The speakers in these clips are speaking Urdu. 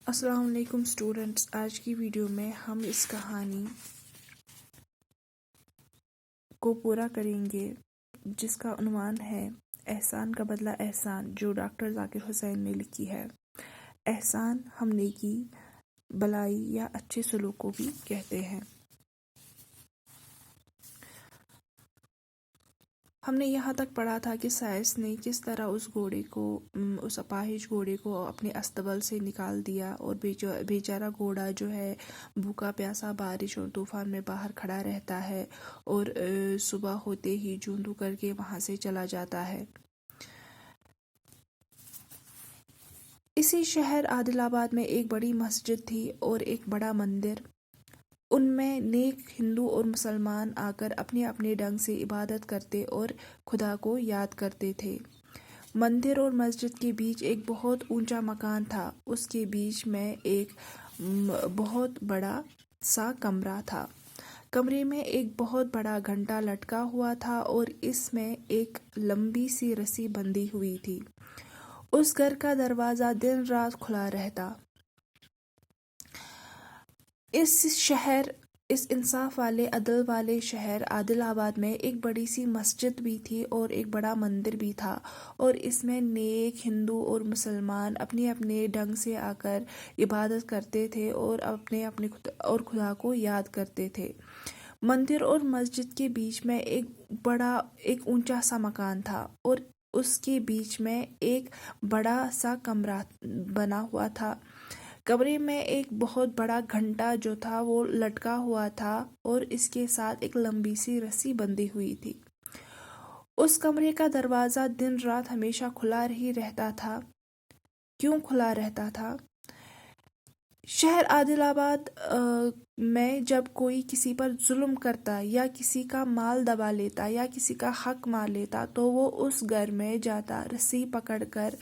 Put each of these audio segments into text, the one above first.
السلام علیکم اسٹوڈنٹس، آج کی ویڈیو میں ہم اس کہانی کو پورا کریں گے جس کا عنوان ہے احسان کا بدلہ احسان، جو ڈاکٹر ذاکر حسین نے لکھی ہے۔ احسان ہم نیکی، بلائی یا اچھے سلوک کو بھی کہتے ہیں۔ ہم نے یہاں تک پڑھا تھا کہ سائنس نے کس طرح اس اپاہج گھوڑے کو اپنے استبل سے نکال دیا، اور بیچارہ گھوڑا جو ہے بھوکا پیاسا بارش اور طوفان میں باہر کھڑا رہتا ہے، اور صبح ہوتے ہی جونڈو کر کے وہاں سے چلا جاتا ہے۔ اسی شہر عادل آباد میں ایک بڑی مسجد تھی اور ایک بڑا مندر۔ ان میں نیک ہندو اور مسلمان آ کر اپنے اپنے ڈھنگ سے عبادت کرتے اور خدا کو یاد کرتے تھے۔ مندر اور مسجد کے بیچ ایک بہت اونچا مکان تھا۔ اس کے بیچ میں ایک بہت بڑا سا کمرہ تھا۔ کمرے میں ایک بہت بڑا گھنٹا لٹکا ہوا تھا اور اس میں ایک لمبی سی رسی بندھی ہوئی تھی۔ اس گھر کا دروازہ دن رات کھلا رہتا۔ اس انصاف والے عدل والے شہر عادل آباد میں ایک بڑی سی مسجد بھی تھی اور ایک بڑا مندر بھی تھا، اور اس میں نیک ہندو اور مسلمان اپنے اپنے ڈھنگ سے آ کر عبادت کرتے تھے اور خدا کو یاد کرتے تھے۔ مندر اور مسجد کے بیچ میں ایک اونچا سا مکان تھا، اور اس کے بیچ میں ایک بڑا سا کمرہ بنا ہوا تھا۔ کمرے میں ایک بہت بڑا گھنٹا جو تھا وہ لٹکا ہوا تھا، اور اس کے ساتھ ایک لمبی سی رسی بندھی ہوئی تھی۔ اس کمرے کا دروازہ دن رات ہمیشہ کھلا ہی رہتا تھا۔ کیوں کھلا رہتا تھا؟ شہر عادل آباد میں جب کوئی کسی پر ظلم کرتا یا کسی کا مال دبا لیتا یا کسی کا حق مار لیتا تو وہ اس گھر میں جاتا، رسی پکڑ کر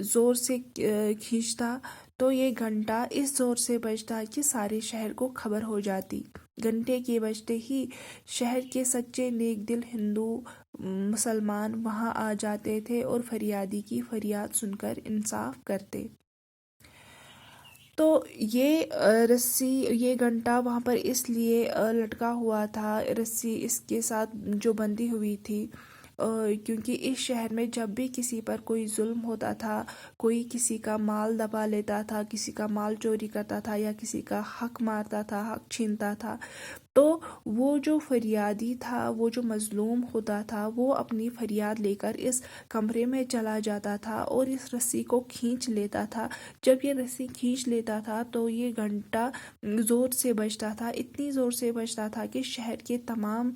زور سے کھینچتا، تو یہ گھنٹا اس زور سے بجتا کہ سارے شہر کو خبر ہو جاتی۔ گھنٹے کے بجتے ہی شہر کے سچے نیک دل ہندو مسلمان وہاں آ جاتے تھے اور فریادی کی فریاد سن کر انصاف کرتے۔ تو یہ گھنٹا وہاں پر اس لیے لٹکا ہوا تھا، رسی اس کے ساتھ جو بندھی ہوئی تھی، کیونکہ اس شہر میں جب بھی کسی پر کوئی ظلم ہوتا تھا، کوئی کسی کا مال دبا لیتا تھا، کسی کا مال چوری کرتا تھا یا کسی کا حق مارتا تھا، حق چھینتا تھا، تو وہ جو فریادی تھا، وہ جو مظلوم ہوتا تھا، وہ اپنی فریاد لے کر اس کمرے میں چلا جاتا تھا اور اس رسی کو کھینچ لیتا تھا۔ جب یہ رسی کھینچ لیتا تھا تو یہ گھنٹا زور سے بجتا تھا، اتنی زور سے بجتا تھا کہ شہر کے تمام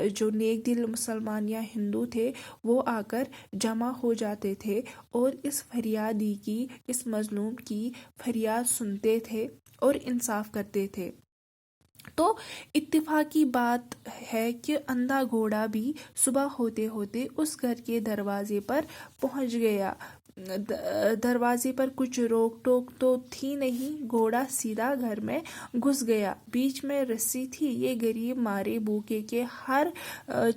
جو نیک دل مسلمان یا ہندو تھے وہ آ کر جمع ہو جاتے تھے اور اس فریادی کی، اس مظلوم کی فریاد سنتے تھے اور انصاف کرتے تھے۔ تو اتفاقی بات ہے کہ اندھا گھوڑا بھی صبح ہوتے ہوتے اس گھر کے دروازے پر پہنچ گیا۔ دروازے پر کچھ روک ٹوک تو تھی نہیں، گھوڑا سیدھا گھر میں گھس گیا۔ بیچ میں رسی تھی، یہ غریب مارے بھوکے کے ہر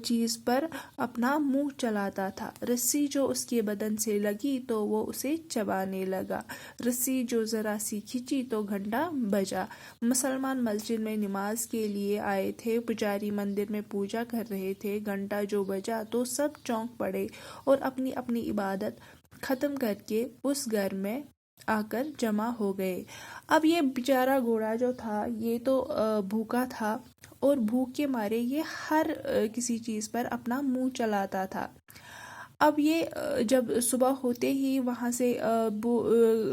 چیز پر اپنا منہ چلاتا تھا۔ رسی جو اس کے بدن سے لگی تو وہ اسے چبانے لگا، رسی جو ذرا سی کھینچی تو گھنٹا بجا۔ مسلمان مسجد میں نماز کے لیے آئے تھے، پجاری مندر میں پوجا کر رہے تھے، گھنٹا جو بجا تو سب چونک پڑے اور اپنی اپنی عبادت ختم کر کے اس گھر میں آ کر جمع ہو گئے۔ اب یہ بیچارہ گھوڑا جو تھا یہ تو بھوکا تھا، اور بھوک کے مارے یہ ہر کسی چیز پر اپنا منہ چلاتا تھا۔ اب یہ جب صبح ہوتے ہی وہاں سے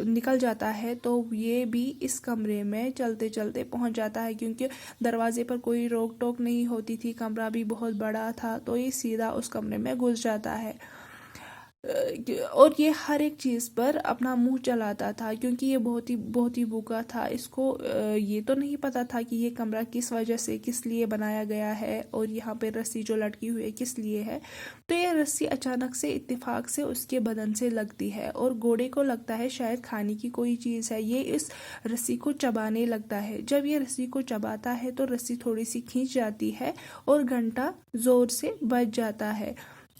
نکل جاتا ہے تو یہ بھی اس کمرے میں چلتے چلتے پہنچ جاتا ہے، کیونکہ دروازے پر کوئی روک ٹوک نہیں ہوتی تھی، کمرہ بھی بہت بڑا تھا، تو یہ سیدھا اس کمرے میں گھس جاتا ہے اور یہ ہر ایک چیز پر اپنا منہ چلاتا تھا، کیونکہ یہ بہت ہی بھوکا تھا۔ اس کو یہ تو نہیں پتا تھا کہ یہ کمرہ کس وجہ سے، کس لیے بنایا گیا ہے، اور یہاں پہ رسی جو لٹکی ہوئی ہے کس لیے ہے۔ تو یہ رسی اچانک سے اتفاق سے اس کے بدن سے لگتی ہے اور گھوڑے کو لگتا ہے شاید کھانے کی کوئی چیز ہے، یہ اس رسی کو چبانے لگتا ہے۔ جب یہ رسی کو چباتا ہے تو رسی تھوڑی سی کھینچ جاتی ہے اور گھنٹا زور سے بج جاتا ہے۔